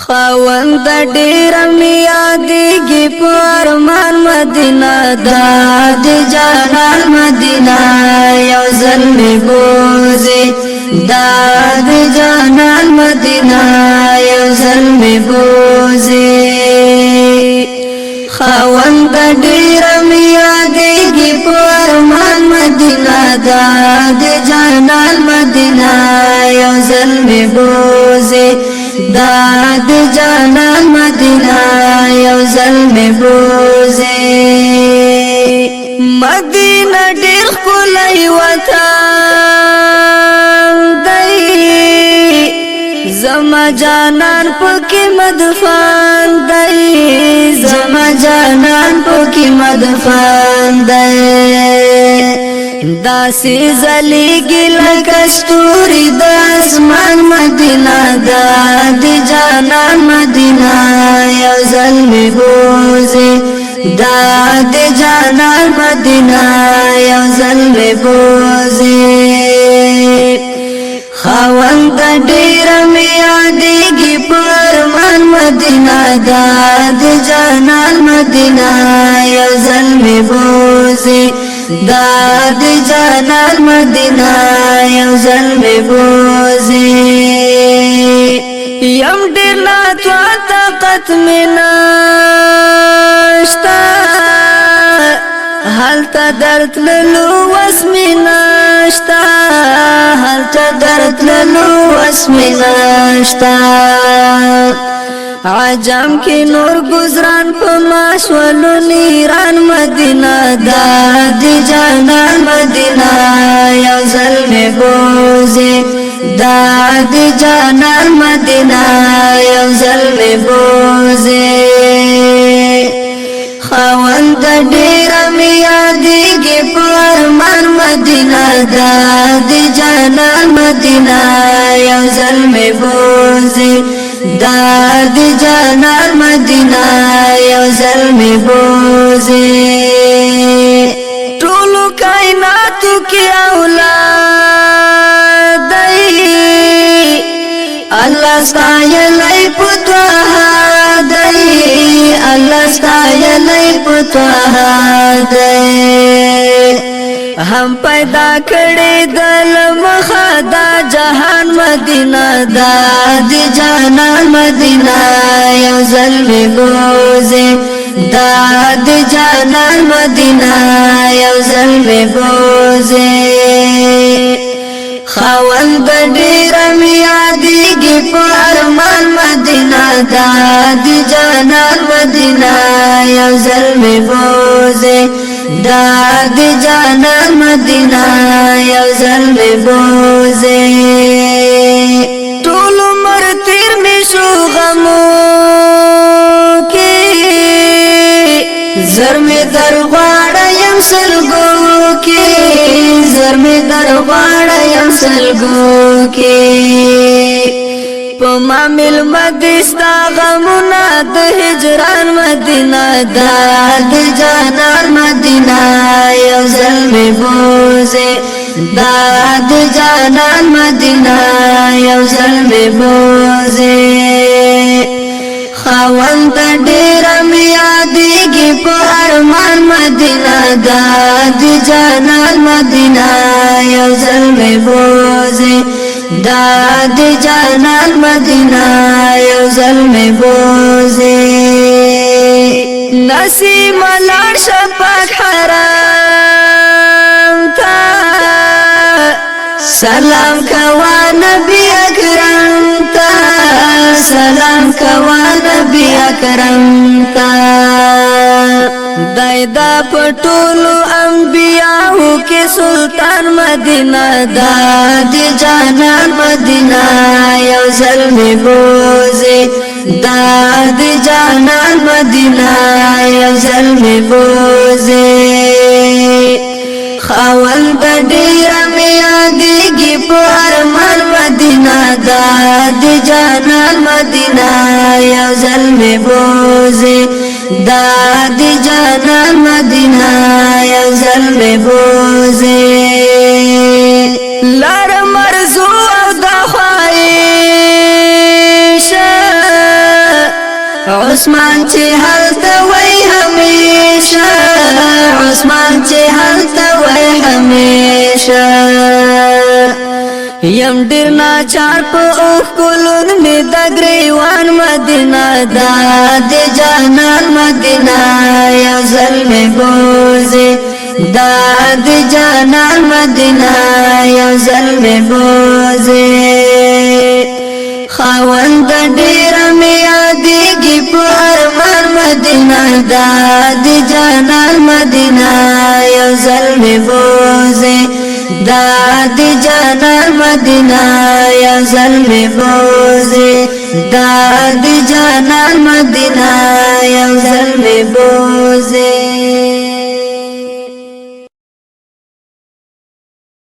خاوند ډیر میادېږي پرمان مدینه دا د جانان مدینه یو ځل می بوزي دا د جانان مدینه یو ځل می بوزي خاوند ډیر میادېږي پرمان مدینه دا د جانان مدینه یو ځل می بوزي دا د جانان مدینه یو ځل می بوزي مدینه ډیر ښکلی وطن دی زما جانان پکې مدفن دی زما جانان پکې مدفن دی داسې ځلېږي لکه ستوري د اسمان مدینه دا د جانان مدینه یو ځل می بوزي دا د جانان مدینه یو ځل می بوزي خاوند ډیر میادېږي پرمان مدینه دا د جانان مدینه یو ځل می بوزي دا د جانان مدینه یو ځل می بوزي یم ډیر ناتوا طاقت می نشتا هلته درتللو وس می نشتا هلته درتللو وس می نشتا عجم کی نور گزران پماش ولو نیران مدینه دا دی جانان مدینه یو ځل می بوزي دا دی جانان مدینه یو ځل می بوزي خاوند ډیر میادېږي پرمان مدینه دا دی جانان مدینه یو ځل می بوزي دا دی جانان مدینه یو ځل می بوزي ټولو کائناتو کې اولاد دی الله ستایلی په طه دی الله ستایلی په طه دی هم پیدا کړی د لمخه دا جهان مدینه دا د جانان مدینه یو ځل می بوزي دا د جانان مدینه یو ځل می بوزي خاوند ډیر میادېږي پرمان مدینه دا د جانان مدینه یو ځل می بوزي دا د جانان مدینه یو ځل می بوزي ټول عمر تیر می شو غمو کې زر می در غواړم سلګو کې زر می در غواړم سلګو کې پما مل مدستا غمنا د هجران مدینه دا د جانان مدینه یو ځل می بوزي دا د جانان مدینه یو ځل می بوزي خاوند ډیر میادېږي پرمان مدینه دا د جانان مدینه یو ځل می بوزي دا د جانان مدینه یو ځل می بوزي نسیم لاړ شپږ حرام تا سلام کوا نبی اکرم تا سلام کوا نبی اکرم تا دایدا پټولو انبیاءو کې سلطان مدینه دا د جانان مدینه یو ځل می بوزي دا د جانان مدینه یو ځل می بوزي خاوند ډیر میادېږي پرمان مدینه دا د جانان مدینه یو ځل می بوزي دا د جانان مدینه یو ځل می بوزي لار مرزو او د خواهش عثمان چې هلته وای همیشه عثمان چې هلته وای همیشه یم ډیر ناچار په اوخ کولون می د گریوان مدینه دا د جانان مدینه یو ځل می بوزي دا د جانان مدینه یو ځل می بوزي خاوند ډیر می یادېږي په ارمان مدینه دا د جانان مدینه یو ځل می بوزي دا د جانان مدینه یو ځل می بوزي دا د جانان مدینه یو ځل می بوزي